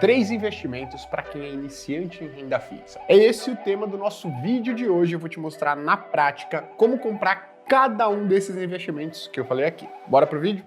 3 investimentos para quem é iniciante em renda fixa. É esse o tema do nosso vídeo de hoje. Eu vou te mostrar na prática como comprar cada um desses investimentos que eu falei aqui. Bora pro vídeo?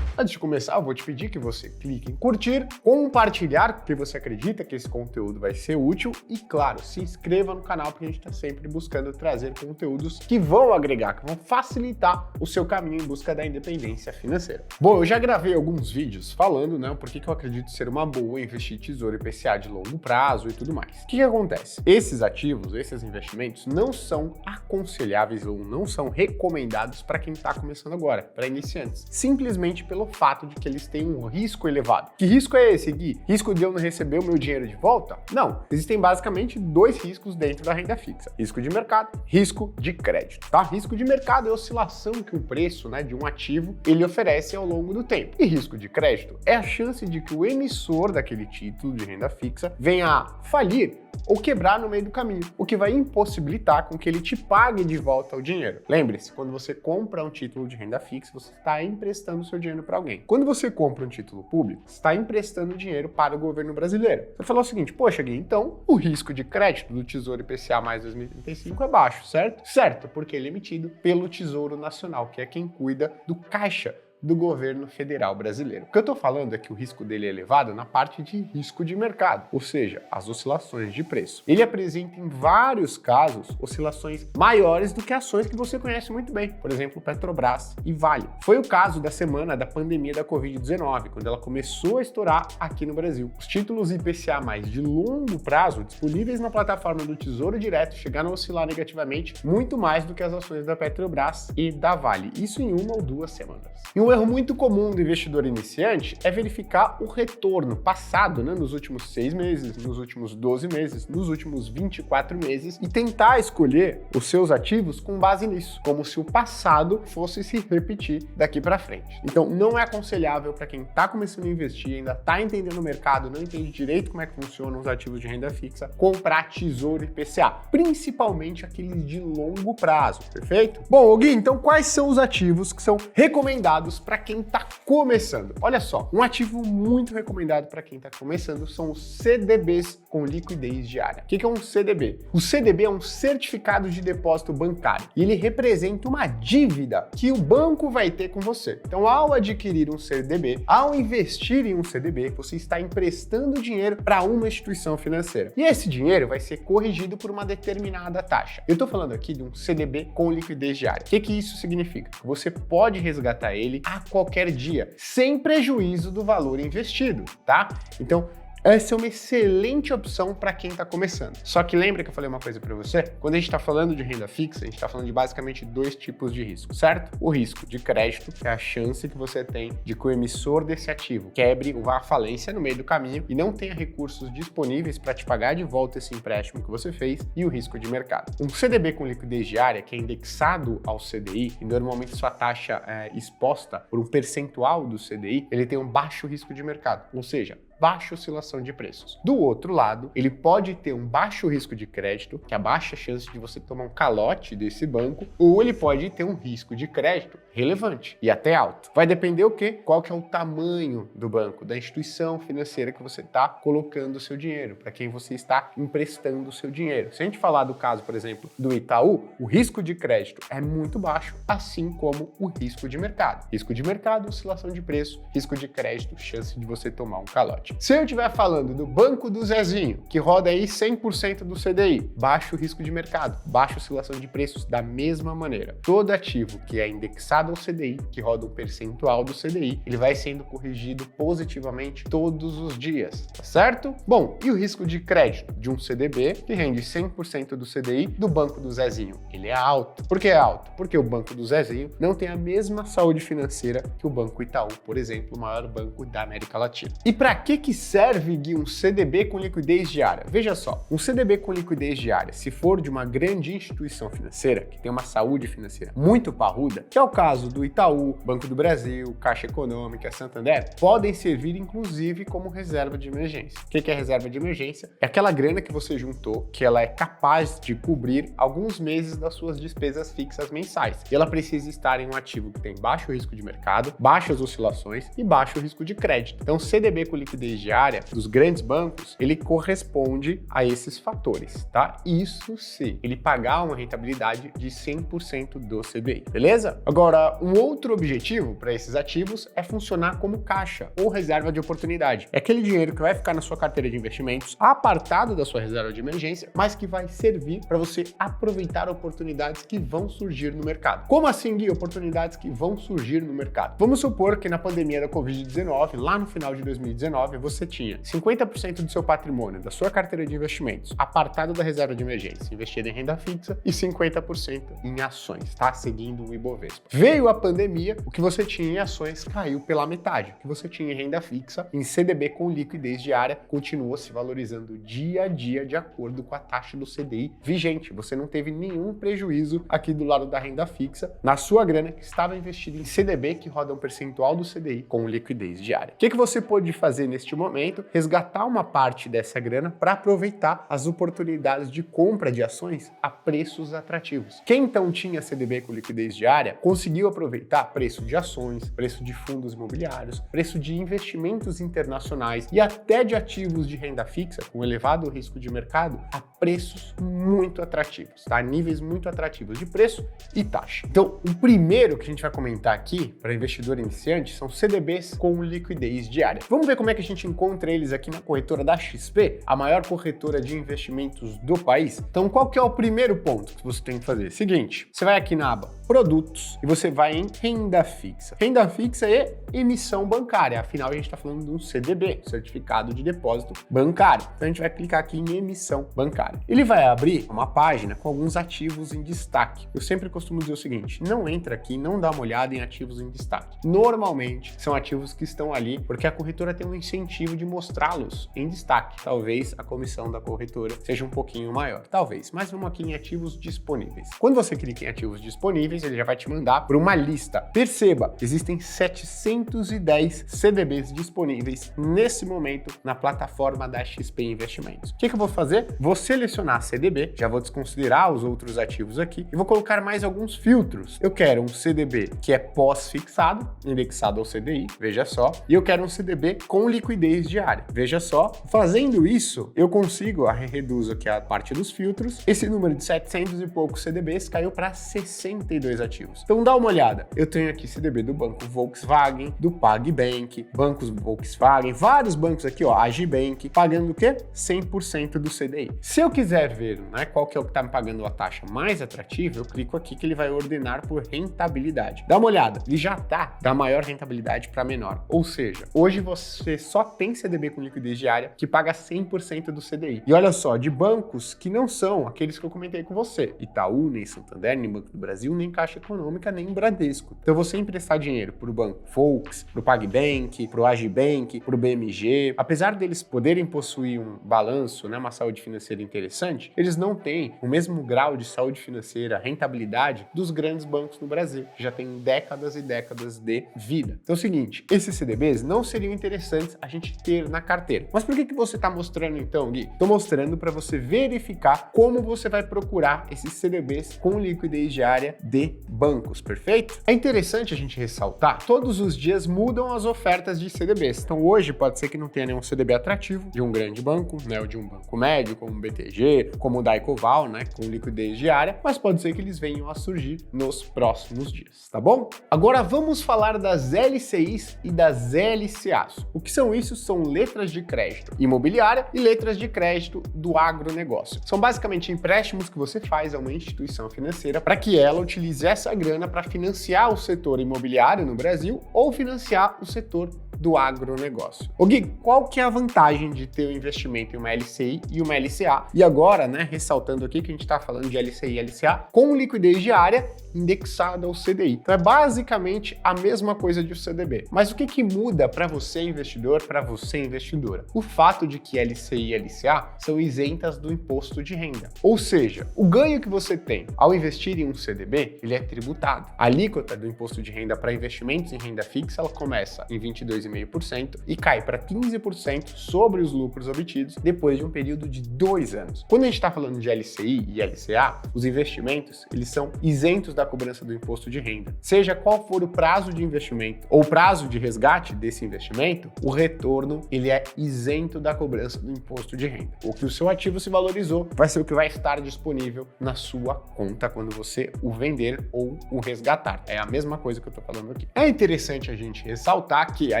Antes de começar, eu vou te pedir que você clique em curtir, compartilhar, porque você acredita que esse conteúdo vai ser útil e, claro, se inscreva no canal, porque a gente está sempre buscando trazer conteúdos que vão agregar, que vão facilitar o seu caminho em busca da independência financeira. Bom, eu já gravei alguns vídeos falando, né, por que eu acredito ser uma boa investir Tesouro IPCA de longo prazo e tudo mais. O que acontece? Esses ativos, esses investimentos não são aconselháveis ou não são recomendados para quem está começando agora, para iniciantes, simplesmente pelo fato de que eles têm um risco elevado. Que risco é esse, Gui? Risco de eu não receber o meu dinheiro de volta? Não. Existem basicamente 2 riscos dentro da renda fixa. Risco de mercado, risco de crédito, tá? Risco de mercado é a oscilação que o preço, né, de um ativo ele oferece ao longo do tempo. E risco de crédito é a chance de que o emissor daquele título de renda fixa venha a falir ou quebrar no meio do caminho, o que vai impossibilitar com que ele te pague de volta o dinheiro. Lembre-se, quando você compra um título de renda fixa, você está emprestando seu dinheiro para alguém. Quando você compra um título público, você está emprestando dinheiro para o governo brasileiro. Você falou o seguinte, poxa, Gui, então o risco de crédito do Tesouro IPCA mais 2035 é baixo, certo? Certo, porque ele é emitido pelo Tesouro Nacional, que é quem cuida do caixa do governo federal brasileiro. O que eu estou falando é que o risco dele é elevado na parte de risco de mercado, ou seja, as oscilações de preço. Ele apresenta em vários casos oscilações maiores do que ações que você conhece muito bem, por exemplo, Petrobras e Vale. Foi o caso da semana da pandemia da Covid-19, quando ela começou a estourar aqui no Brasil. Os títulos IPCA mais de longo prazo disponíveis na plataforma do Tesouro Direto chegaram a oscilar negativamente muito mais do que as ações da Petrobras e da Vale, isso em 1 ou 2 semanas. E um erro muito comum do investidor iniciante é verificar o retorno passado, né, nos últimos 6 meses, nos últimos 12 meses, nos últimos 24 meses e tentar escolher os seus ativos com base nisso, como se o passado fosse se repetir daqui para frente. Então, não é aconselhável para quem está começando a investir, ainda está entendendo o mercado, não entende direito como é que funcionam os ativos de renda fixa, comprar Tesouro IPCA, principalmente aqueles de longo prazo, perfeito? Bom, Gui, então quais são os ativos que são recomendados para quem está começando? Olha só, um ativo muito recomendado para quem está começando são os CDBs com liquidez diária. O que é um CDB? O CDB é um certificado de depósito bancário e ele representa uma dívida que o banco vai ter com você. Então, ao adquirir um CDB, ao investir em um CDB, você está emprestando dinheiro para uma instituição financeira. E esse dinheiro vai ser corrigido por uma determinada taxa. Eu estou falando aqui de um CDB com liquidez diária. O que isso significa? Você pode resgatar ele a qualquer dia, sem prejuízo do valor investido, tá? Então, essa é uma excelente opção para quem está começando. Só que lembra que eu falei uma coisa para você? Quando a gente está falando de renda fixa, a gente está falando de basicamente 2 tipos de risco, certo? O risco de crédito, que é a chance que você tem de que o emissor desse ativo quebre ou vá à falência no meio do caminho e não tenha recursos disponíveis para te pagar de volta esse empréstimo que você fez, e o risco de mercado. Um CDB com liquidez diária, que é indexado ao CDI, e normalmente sua taxa é exposta por um percentual do CDI, ele tem um baixo risco de mercado, ou seja, baixa oscilação de preços. Do outro lado, ele pode ter um baixo risco de crédito, que é a baixa chance de você tomar um calote desse banco, ou ele pode ter um risco de crédito relevante e até alto. Vai depender o quê? Qual que é o tamanho do banco, da instituição financeira que você está colocando o seu dinheiro, para quem você está emprestando o seu dinheiro. Se a gente falar do caso, por exemplo, do Itaú, o risco de crédito é muito baixo, assim como o risco de mercado. Risco de mercado, oscilação de preço, risco de crédito, chance de você tomar um calote. Se eu estiver falando do Banco do Zezinho, que roda aí 100% do CDI, baixo risco de mercado, baixa oscilação de preços da mesma maneira. Todo ativo que é indexado ao CDI, que roda um percentual do CDI, ele vai sendo corrigido positivamente todos os dias, tá certo? Bom, e o risco de crédito de um CDB que rende 100% do CDI do Banco do Zezinho? Ele é alto. Por que é alto? Porque o Banco do Zezinho não tem a mesma saúde financeira que o Banco Itaú, por exemplo, o maior banco da América Latina. E para que que serve, Gui, um CDB com liquidez diária? Veja só, um CDB com liquidez diária, se for de uma grande instituição financeira, que tem uma saúde financeira muito parruda, que é o caso do Itaú, Banco do Brasil, Caixa Econômica, Santander, podem servir inclusive como reserva de emergência. O que é reserva de emergência? É aquela grana que você juntou, que ela é capaz de cobrir alguns meses das suas despesas fixas mensais. E ela precisa estar em um ativo que tem baixo risco de mercado, baixas oscilações e baixo risco de crédito. Então, CDB com liquidez diária dos grandes bancos, ele corresponde a esses fatores, tá? Isso se ele pagar uma rentabilidade de 100% do CDI, beleza? Agora, um outro objetivo para esses ativos é funcionar como caixa ou reserva de oportunidade. É aquele dinheiro que vai ficar na sua carteira de investimentos, apartado da sua reserva de emergência, mas que vai servir para você aproveitar oportunidades que vão surgir no mercado. Como assim, Gui? Oportunidades que vão surgir no mercado. Vamos supor que na pandemia da Covid-19, lá no final de 2019, você tinha 50% do seu patrimônio, da sua carteira de investimentos, apartado da reserva de emergência, investido em renda fixa e 50% em ações, tá? Seguindo o Ibovespa. Veio a pandemia, o que você tinha em ações caiu pela metade. O que você tinha em renda fixa, em CDB com liquidez diária, continuou se valorizando dia a dia de acordo com a taxa do CDI vigente. Você não teve nenhum prejuízo aqui do lado da renda fixa na sua grana que estava investida em CDB, que roda um percentual do CDI com liquidez diária. O que você pode fazer neste momento? Resgatar uma parte dessa grana para aproveitar as oportunidades de compra de ações a preços atrativos. Quem então tinha CDB com liquidez diária conseguiu aproveitar preço de ações, preço de fundos imobiliários, preço de investimentos internacionais e até de ativos de renda fixa com elevado risco de mercado a preços muito atrativos, tá? Níveis muito atrativos de preço e taxa. Então, o primeiro que a gente vai comentar aqui para investidor iniciante são CDBs com liquidez diária. Vamos ver como é que a gente encontra eles aqui na corretora da XP, a maior corretora de investimentos do país. Então, qual que é o primeiro ponto que você tem que fazer? Seguinte, você vai aqui na aba Produtos e você vai em Renda Fixa. Renda fixa e emissão bancária, afinal a gente está falando de um CDB, Certificado de Depósito Bancário. Então, a gente vai clicar aqui em Emissão Bancária. Ele vai abrir uma página com alguns ativos em destaque. Eu sempre costumo dizer o seguinte, não entra aqui, não dá uma olhada em ativos em destaque. Normalmente, são ativos que estão ali porque a corretora tem um incentivo de mostrá-los em destaque. Talvez a comissão da corretora seja um pouquinho maior, talvez. Mas vamos aqui em ativos disponíveis. Quando você clica em ativos disponíveis, ele já vai te mandar para uma lista. Perceba, existem 710 CDBs disponíveis nesse momento na plataforma da XP Investimentos. O que eu vou fazer? Vou selecionar CDB, já vou desconsiderar os outros ativos aqui e vou colocar mais alguns filtros. Eu quero um CDB que é pós-fixado, indexado ao CDI, veja só, e eu quero um CDB com liquidez diária, veja só. Fazendo isso, eu consigo, reduzo aqui a parte dos filtros, esse número de 700 e poucos CDBs caiu para 62 ativos. Então dá uma olhada, eu tenho aqui CDB do Banco Volkswagen, do PagBank, bancos Volkswagen, vários bancos aqui, ó, Agibank, pagando o quê? 100% do CDI. Se eu quiser ver, né, qual que é o que está me pagando a taxa mais atrativa, eu clico aqui que ele vai ordenar por rentabilidade. Dá uma olhada, ele já está da maior rentabilidade para menor. Ou seja, hoje você só tem CDB com liquidez diária que paga 100% do CDI. E olha só, de bancos que não são aqueles que eu comentei com você, Itaú, nem Santander, nem Banco do Brasil, nem Caixa Econômica, nem Bradesco. Então você emprestar dinheiro para o Banco Volks, para o PagBank, para o Agibank, para o BMG, apesar deles poderem possuir um balanço, né, uma saúde financeira interessante, eles não têm o mesmo grau de saúde financeira, rentabilidade dos grandes bancos no Brasil, que já têm décadas e décadas de vida. Então é o seguinte, esses CDBs não seriam interessantes a gente ter na carteira. Mas por que você está mostrando então, Gui? Estou mostrando para você verificar como você vai procurar esses CDBs com liquidez diária de bancos, perfeito? É interessante a gente ressaltar, todos os dias mudam as ofertas de CDBs. Então hoje pode ser que não tenha nenhum CDB atrativo de um grande banco, né, ou de um banco médio, como o BTG, como o Daicoval, né, com liquidez diária, mas pode ser que eles venham a surgir nos próximos dias, tá bom? Agora vamos falar das LCIs e das LCAs. O que são isso? São letras de crédito imobiliária e letras de crédito do agronegócio. São basicamente empréstimos que você faz a uma instituição financeira para que ela utilize essa grana para financiar o setor imobiliário no Brasil ou financiar o setor do agronegócio. Ô Gui, qual que é a vantagem de ter o investimento em uma LCI e uma LCA? E agora, né, ressaltando aqui que a gente está falando de LCI e LCA com liquidez diária indexada ao CDI. Então é basicamente a mesma coisa de o CDB. Mas o que muda para você investidor, para você investidora? O fato de que LCI e LCA são isentas do imposto de renda. Ou seja, o ganho que você tem ao investir em um CDB, ele é tributado. A alíquota do imposto de renda para investimentos em renda fixa, ela começa em 22,5% e cai para 15% sobre os lucros obtidos depois de um período de 2 anos. Quando a gente está falando de LCI e LCA, os investimentos, eles são isentos da cobrança do imposto de renda. Seja qual for o prazo de investimento ou prazo de resgate desse investimento, o retorno, ele é isento da cobrança do imposto de renda. O que o seu ativo se valorizou vai ser o que vai estar disponível na sua conta quando você o vender ou o resgatar. É a mesma coisa que eu estou falando aqui. É interessante a gente ressaltar que a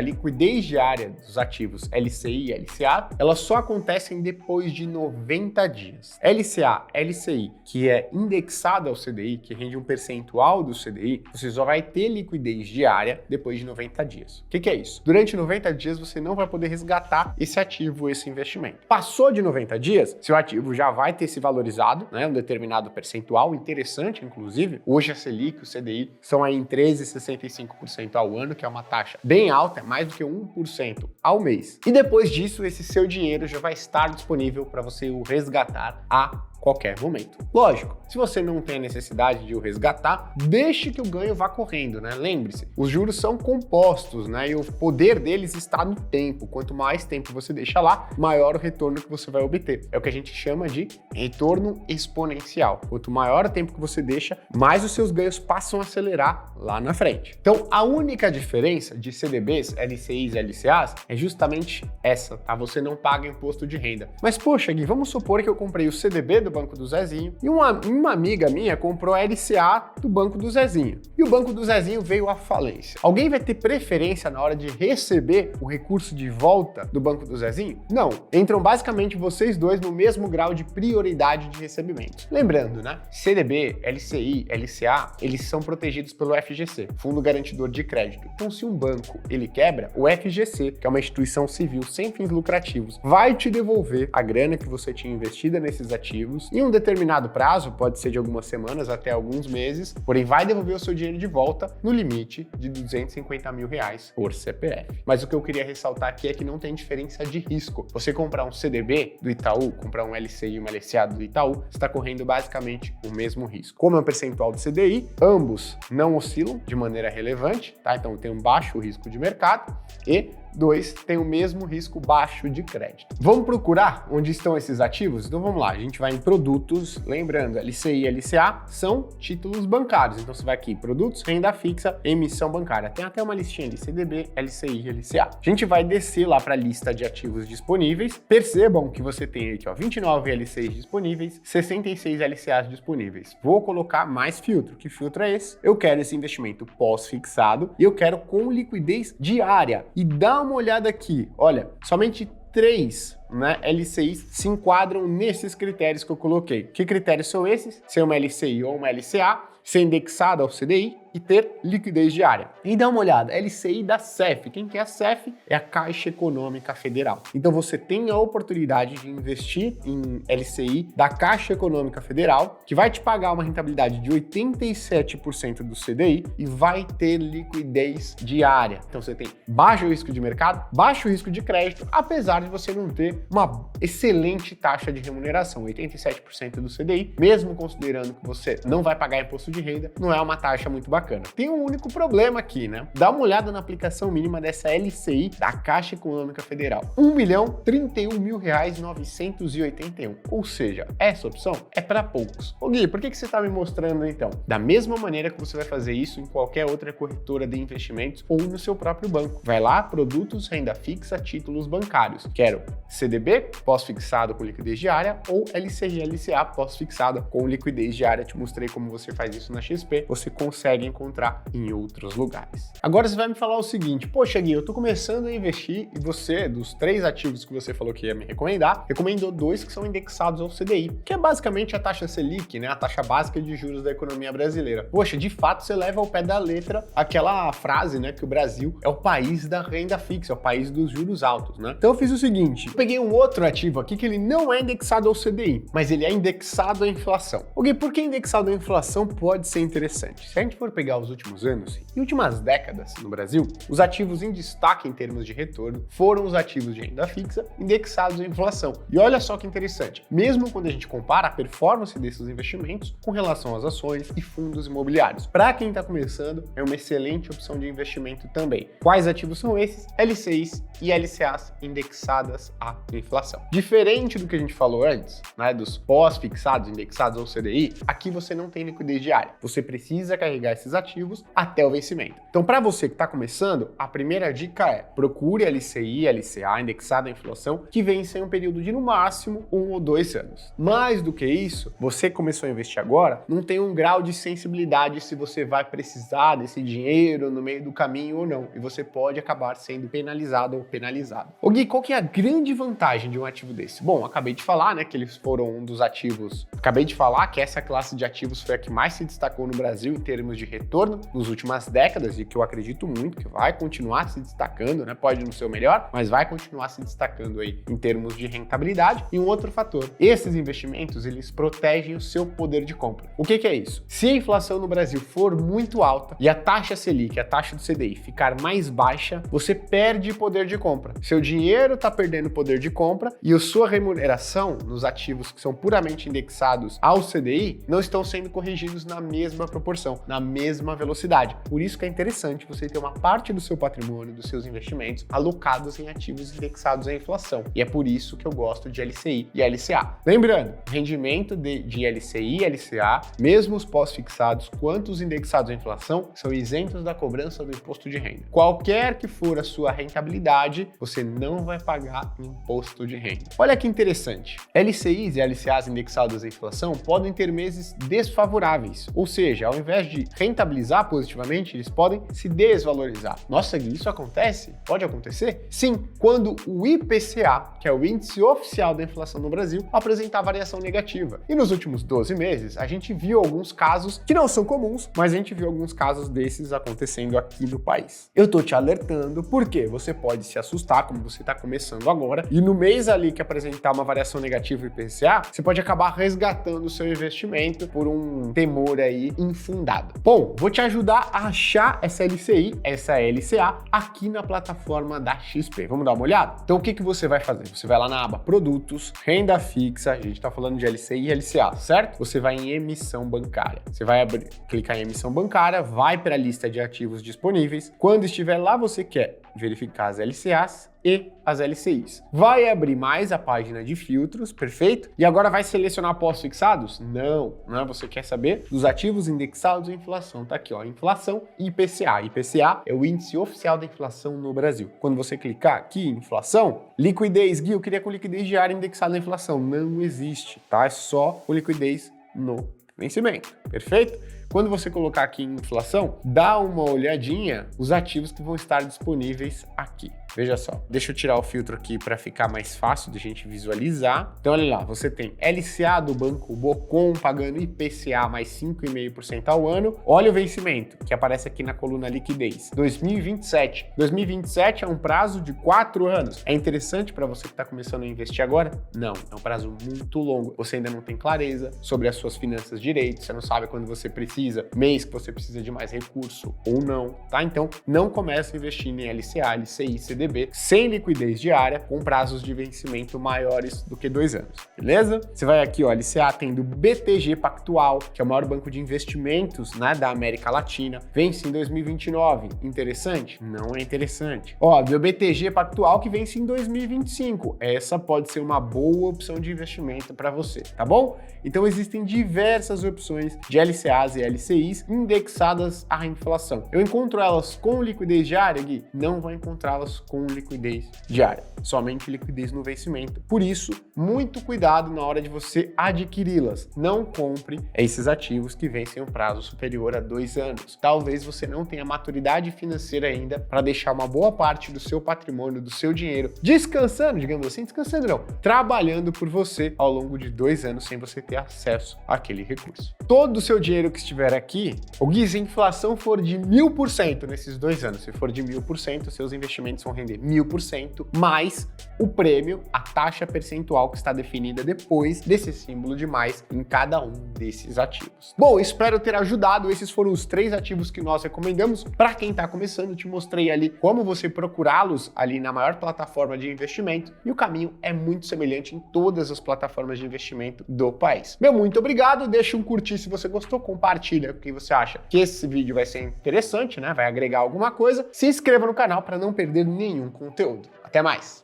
liquidez diária dos ativos LCI e LCA, elas só acontecem depois de 90 dias. LCA, LCI, que é indexado ao CDI, que rende um percentual do CDI, você só vai ter liquidez diária depois de 90 dias. O que é isso? Durante 90 dias você não vai poder resgatar esse ativo, esse investimento. Passou de 90 dias, seu ativo já vai ter se valorizado, né, um determinado percentual, interessante inclusive. Hoje a Selic e o CDI são aí em 13,65% ao ano, que é uma taxa bem alta, é mais do que 1% ao mês. E depois disso, esse seu dinheiro já vai estar disponível para você o resgatar a qualquer momento. Lógico, se você não tem a necessidade de o resgatar, deixe que o ganho vá correndo, né? Lembre-se, os juros são compostos, né? E o poder deles está no tempo. Quanto mais tempo você deixa lá, maior o retorno que você vai obter. É o que a gente chama de retorno exponencial. Quanto maior o tempo que você deixa, mais os seus ganhos passam a acelerar lá na frente. Então, a única diferença de CDBs, LCIs e LCAs é justamente essa, tá? Você não paga imposto de renda. Mas, poxa, Gui, vamos supor que eu comprei o CDB do Banco do Zezinho e uma amiga minha comprou a LCA do Banco do Zezinho. E o Banco do Zezinho veio à falência. Alguém vai ter preferência na hora de receber o recurso de volta do Banco do Zezinho? Não. Entram basicamente vocês dois no mesmo grau de prioridade de recebimento. Lembrando, né? CDB, LCI, LCA, eles são protegidos pelo FGC, Fundo Garantidor de Crédito. Então, se um banco ele quebra, o FGC, que é uma instituição civil sem fins lucrativos, vai te devolver a grana que você tinha investida nesses ativos em um determinado prazo, pode ser de algumas semanas até alguns meses, porém vai devolver o seu dinheiro de volta no limite de R$250 mil por CPF. Mas o que eu queria ressaltar aqui é que não tem diferença de risco. Você comprar um CDB do Itaú, comprar um LCI e uma LCA do Itaú, você está correndo basicamente o mesmo risco. Como é um percentual do CDI, ambos não oscilam de maneira relevante, tá? Então tem um baixo risco de mercado e 2, tem o mesmo risco baixo de crédito. Vamos procurar onde estão esses ativos? Então vamos lá, a gente vai em produtos, lembrando, LCI e LCA são títulos bancários, então você vai aqui, produtos, renda fixa, emissão bancária. Tem até uma listinha de CDB, LCI e LCA. A gente vai descer lá para a lista de ativos disponíveis. Percebam que você tem aqui, ó, 29 LCIs disponíveis, 66 LCAs disponíveis. Vou colocar mais filtro. Que filtro é esse? Eu quero esse investimento pós-fixado e eu quero com liquidez diária. E dá uma olhada aqui, olha, somente 3 LCIs se enquadram nesses critérios que eu coloquei. Que critérios são esses? Ser uma LCI ou uma LCA, ser indexada ao CDI e ter liquidez diária. E dá uma olhada, LCI da CEF. Quem que é a CEF? É a Caixa Econômica Federal. Então você tem a oportunidade de investir em LCI da Caixa Econômica Federal, que vai te pagar uma rentabilidade de 87% do CDI e vai ter liquidez diária. Então você tem baixo risco de mercado, baixo risco de crédito, apesar de você não ter uma excelente taxa de remuneração, 87% do CDI, mesmo considerando que você não vai pagar imposto de renda, não é uma taxa muito bacana. Tem um único problema aqui, né? Dá uma olhada na aplicação mínima dessa LCI da Caixa Econômica Federal. R$1.031.981. Ou seja, essa opção é para poucos. Ô Gui, por que você está me mostrando então? Da mesma maneira que você vai fazer isso em qualquer outra corretora de investimentos ou no seu próprio banco. Vai lá, produtos, renda fixa, títulos bancários. Quero CDB, pós-fixado com liquidez diária, ou LCI, LCA, pós-fixada com liquidez diária. Te mostrei como você faz isso na XP. Você consegue encontrar em outros lugares. Agora você vai me falar o seguinte: poxa, Gui, eu tô começando a investir e você, dos 3 ativos que você falou que ia me recomendar, recomendou 2 que são indexados ao CDI, que é basicamente a taxa Selic, né, a taxa básica de juros da economia brasileira. Poxa, de fato você leva ao pé da letra aquela frase, né, que o Brasil é o país da renda fixa, é o país dos juros altos, né? Então eu fiz o seguinte, eu peguei um outro ativo aqui que ele não é indexado ao CDI, mas ele é indexado à inflação. Ok, por que indexado à inflação pode ser interessante? Se a gente for pegar os últimos anos e últimas décadas no Brasil, os ativos em destaque em termos de retorno foram os ativos de renda fixa indexados à inflação. E olha só que interessante, mesmo quando a gente compara a performance desses investimentos com relação às ações e fundos imobiliários. Para quem está começando, é uma excelente opção de investimento também. Quais ativos são esses? LCIs e LCAs indexadas à inflação. Diferente do que a gente falou antes, né, dos pós-fixados indexados ao CDI, aqui você não tem liquidez diária. Você precisa carregar esses ativos até o vencimento. Então, para você que está começando, a primeira dica é procure LCI e LCA indexada à inflação que vence em um período de no máximo 1 ou 2 anos. Mais do que isso, você começou a investir agora, não tem um grau de sensibilidade se você vai precisar desse dinheiro no meio do caminho ou não, e você pode acabar sendo penalizado ou penalizado. Ô Gui, qual que é a grande vantagem de um ativo desse? Bom, acabei de falar, né, que eles foram um dos ativos, acabei de falar que essa classe de ativos foi a que mais se destacou no Brasil em termos de retorno nas últimas décadas e que eu acredito muito que vai continuar se destacando, né, pode não ser o melhor, mas vai continuar se destacando aí em termos de rentabilidade. E um outro fator, esses investimentos, eles protegem o seu poder de compra. O que é isso? Se a inflação no Brasil for muito alta e a taxa Selic, a taxa do CDI, ficar mais baixa, você perde poder de compra. Seu dinheiro está perdendo poder de compra e a sua remuneração nos ativos que são puramente indexados ao CDI não estão sendo corrigidos na mesma proporção, na mesma velocidade. Por isso que é interessante você ter uma parte do seu patrimônio, dos seus investimentos, alocados em ativos indexados à inflação. E é por isso que eu gosto de LCI e LCA. Lembrando, rendimento de LCI e LCA, mesmo os pós-fixados quanto os indexados à inflação, são isentos da cobrança do imposto de renda. Qualquer que for a sua rentabilidade, você não vai pagar imposto de renda. Olha que interessante. LCIs e LCAs indexados à inflação podem ter meses desfavoráveis, ou seja, ao invés de rentabilizar positivamente, eles podem se desvalorizar. Nossa, isso acontece? Pode acontecer? Sim, quando o IPCA, que é o Índice Oficial da Inflação no Brasil, apresentar variação negativa. E nos últimos 12 meses, a gente viu alguns casos que não são comuns, mas a gente viu alguns casos desses acontecendo aqui no país. Eu tô te alertando porque você pode se assustar, como você está começando agora, e no mês ali que apresentar uma variação negativa IPCA, você pode acabar resgatando o seu investimento por um temor aí infundado. Bom, vou te ajudar a achar essa LCI, essa LCA, aqui na plataforma da XP. Vamos dar uma olhada? Então, o que você vai fazer? Você vai lá na aba Produtos, Renda Fixa, a gente está falando de LCI e LCA, certo? Você vai em Emissão Bancária. Você vai clicar em Emissão Bancária, vai para a lista de ativos disponíveis. Quando estiver lá, você quer verificar as LCAs e as LCIs. Vai abrir mais a página de filtros, perfeito? E agora vai selecionar pós-fixados? Não, você quer saber dos ativos indexados à inflação. Tá aqui, ó, inflação e IPCA. IPCA é o Índice Oficial da Inflação no Brasil. Quando você clicar aqui em inflação, liquidez, Gui, eu queria com liquidez diária indexada à inflação. Não existe, tá? É só com liquidez no vencimento, perfeito? Quando você colocar aqui em inflação, dá uma olhadinha os ativos que vão estar disponíveis aqui. Veja só, deixa eu tirar o filtro aqui para ficar mais fácil de a gente visualizar. Então olha lá, você tem LCA do Banco Bocom pagando IPCA mais 5,5% ao ano. Olha o vencimento, que aparece aqui na coluna liquidez. 2027. 2027 é um prazo de 4 anos. É interessante para você que está começando a investir agora? Não, é um prazo muito longo. Você ainda não tem clareza sobre as suas finanças direito, você não sabe quando você precisa, mês que você precisa de mais recurso ou não, tá? Então não comece a investir em LCA, LCI, CDB sem liquidez diária, com prazos de vencimento maiores do que 2 anos, beleza? Você vai aqui, ó, LCA tem do BTG Pactual, que é o maior banco de investimentos, né, da América Latina, vence em 2029. Interessante? Não é interessante. Ó, do BTG Pactual que vence em 2025. Essa pode ser uma boa opção de investimento para você, tá bom? Então existem diversas opções de LCAs e LCIs indexadas à inflação. Eu encontro elas com liquidez diária, Gui? Não vou encontrá-las com liquidez diária, somente liquidez no vencimento. Por isso, muito cuidado na hora de você adquiri-las. Não compre esses ativos que vencem um prazo superior a 2 anos. Talvez você não tenha maturidade financeira ainda para deixar uma boa parte do seu patrimônio, do seu dinheiro, descansando, digamos assim, descansando não, trabalhando por você ao longo de 2 anos sem você ter acesso àquele recurso. Todo o seu dinheiro que estiver aqui, o Gui, se a inflação for de 1000% nesses 2 anos, se for de 1000%, seus investimentos vão render 1000%, mais o prêmio, a taxa percentual que está definida depois desse símbolo de mais em cada um desses ativos. Bom, espero ter ajudado. Esses foram os 3 ativos que nós recomendamos. Para quem está começando, eu te mostrei ali como você procurá-los ali na maior plataforma de investimento e o caminho é muito semelhante em todas as plataformas de investimento do país. Meu muito obrigado, deixa um curtir se você gostou, compartilha o que você acha que esse vídeo vai ser interessante, né? Vai agregar alguma coisa. Se inscreva no canal para não perder nenhum conteúdo. Até mais!